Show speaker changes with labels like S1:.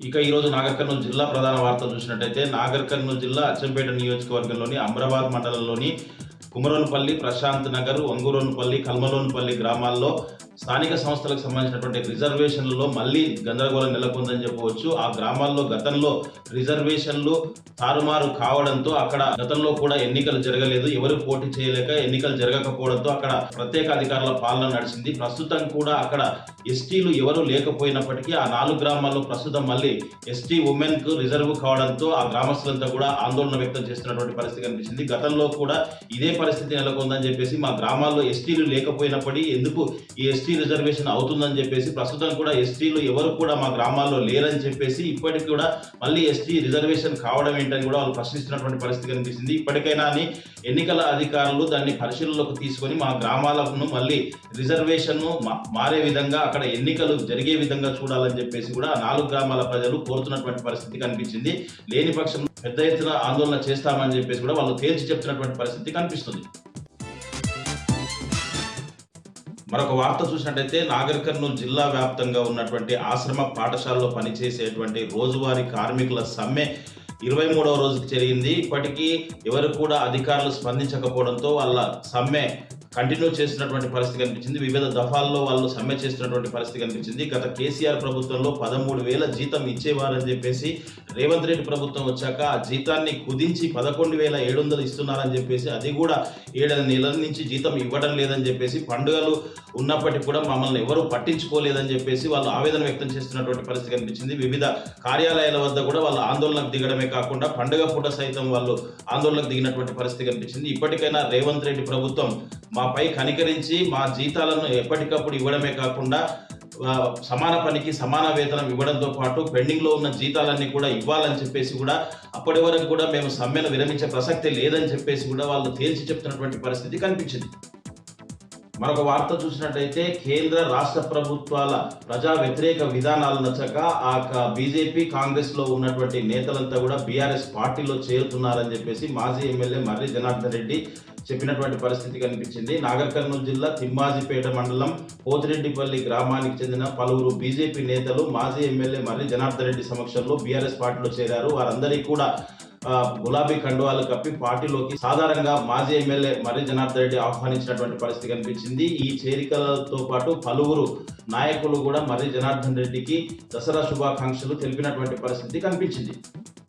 S1: ఈరోజు నాగర్ కర్నూలు జిల్లా ప్రధాన వార్తలు చూసినట్టయితే నాగర్ కర్నూలు జిల్లా అచ్చంపేట నియోజకవర్గంలోని అమ్రాబాద్ మండలంలోని కుమరోన్పల్లి, ప్రశాంత్ నగర్, వంగూరోన్పల్లి, కల్మలోన్పల్లి గ్రామాల్లో స్థానిక సంస్థలకు సంబంధించినటువంటి రిజర్వేషన్లలో మళ్ళీ గందరగోళం నెలకొందని చెప్పవచ్చు. ఆ గ్రామాల్లో గతంలో రిజర్వేషన్లు తారుమారు కావడంతో అక్కడ గతంలో కూడా ఎన్నికలు జరగలేదు, ఎవరు పోటీ చేయలేక ఎన్నికలు జరగకపోవడంతో అక్కడ ప్రత్యేక అధికారుల పాలన నడిచింది. ప్రస్తుతం కూడా అక్కడ ఎస్టీలు ఎవరు లేకపోయినప్పటికీ ఆ 4 గ్రామాల్లో ప్రస్తుతం మళ్ళీ ఎస్టీ ఉమెన్ కు రిజర్వ్ కావడంతో ఆ గ్రామస్తులంతా కూడా ఆందోళన వ్యక్తం చేస్తున్నటువంటి పరిస్థితి కనిపించింది. గతంలో కూడా ఇదే పరిస్థితి నెలకొందని చెప్పేసి మా గ్రామాల్లో ఎస్టీలు లేకపోయినప్పటికీ ఎందుకు ఈ ఎస్టీ రిజర్వేషన్ అవుతుందని చెప్పేసి ప్రస్తుతం కూడా ఎస్టీలు ఎవరు కూడా మా గ్రామాల్లో లేరని చెప్పేసి ఇప్పటికి కూడా మళ్ళీ ఎస్టీ రిజర్వేషన్ కావడం ఏంటని కూడా వాళ్ళు ప్రశ్నిస్తున్నటువంటి పరిస్థితి కనిపిస్తుంది. ఇప్పటికైనా ఎన్నికల అధికారులు దాన్ని పరిశీలనలోకి తీసుకొని మా గ్రామాలను మళ్ళీ రిజర్వేషన్ మారే విధంగా అక్కడ ఎన్నికలు జరిగే విధంగా చూడాలని చెప్పేసి కూడా 4 గ్రామాల ప్రజలు కోరుతున్నటువంటి పరిస్థితి కనిపించింది. లేని పక్షం పెద్ద ఎత్తున ఆందోళన చేస్తామని చెప్పేసి కూడా వాళ్ళు తేల్చి చెప్తున్నటువంటి పరిస్థితి కనిపిస్తుంది. మరొక వార్త చూసినట్టయితే నాగర్ కర్నూలు జిల్లా వ్యాప్తంగా ఉన్నటువంటి ఆశ్రమ పాఠశాలలో పనిచేసేటువంటి రోజువారీ కార్మికుల సమ్మె 23వ రోజుకి జరిగింది. ఇప్పటికీ ఎవరు కూడా అధికారులు స్పందించకపోవడంతో వాళ్ళ సమ్మె కంటిన్యూ చేస్తున్నటువంటి పరిస్థితి కనిపించింది. వివిధ దఫాల్లో వాళ్ళు సమ్మె చేస్తున్నటువంటి పరిస్థితి కనిపించింది. గత కేసీఆర్ ప్రభుత్వంలో 13,000 జీతం ఇచ్చేవారని చెప్పేసి రేవంత్ రెడ్డి ప్రభుత్వం వచ్చాక ఆ జీతాన్ని కుదించి 11,700 ఇస్తున్నారని చెప్పేసి అది కూడా 7 నెలల నుంచి జీతం ఇవ్వడం లేదని చెప్పేసి పండుగలు ఉన్నప్పటికీ కూడా మమ్మల్ని ఎవరు పట్టించుకోలేదని చెప్పేసి వాళ్ళు ఆవేదన వ్యక్తం చేస్తున్నటువంటి పరిస్థితి కనిపించింది. వివిధ కార్యాలయాల వద్ద కూడా వాళ్ళు ఆందోళనకు దిగడమే కాకుండా పండుగ పూట సైతం వాళ్ళు ఆందోళనకు దిగినటువంటి పరిస్థితి కనిపించింది. ఇప్పటికైనా రేవంత్ రెడ్డి ప్రభుత్వం మాపై కనికరించి మా జీతాలను ఎప్పటికప్పుడు ఇవ్వడమే కాకుండా సమాన పనికి సమాన వేతనం ఇవ్వడంతో పాటు పెండింగ్ లో ఉన్న జీతాలన్నీ కూడా ఇవ్వాలని చెప్పేసి కూడా అప్పటి వరకు కూడా మేము సమ్మెను విరమించే ప్రసక్తి లేదని చెప్పేసి కూడా వాళ్ళు తేల్చి చెప్తున్నటువంటి పరిస్థితి కనిపించింది. మరొక వార్త చూసినట్టయితే కేంద్ర రాష్ట్ర ప్రభుత్వాల ప్రజా వ్యతిరేక విధానాలు నచ్చక బీజేపీ కాంగ్రెస్ లో ఉన్నటువంటి నేతలంతా కూడా బీఆర్ఎస్ పార్టీలో చేరుతున్నారని చెప్పేసి మాజీ ఎమ్మెల్యే మర్రి జనార్దన్ రెడ్డి చెప్పినటువంటి పరిస్థితి కనిపించింది. నాగర్ కర్నూలు జిల్లా తిమ్మాజిపేట మండలం పోతిరెడ్డిపల్లి గ్రామానికి చెందిన పలువురు బీజేపీ నేతలు మాజీ ఎమ్మెల్యే మర్రి జనార్దన్ రెడ్డి సమక్షంలో బీఆర్ఎస్ పార్టీలో చేరారు. వారందరికీ కూడా గులాబీ కండువాలు కప్పి పార్టీలోకి సాధారణంగా మాజీ ఎమ్మెల్యే మర్రి జనార్దన్ రెడ్డి ఆహ్వానించినటువంటి పరిస్థితి కనిపించింది. ఈ చేరికలతో పాటు పలువురు నాయకులు కూడా మర్రి జనార్దన్ రెడ్డికి దసరా శుభాకాంక్షలు తెలిపినటువంటి పరిస్థితి కనిపించింది.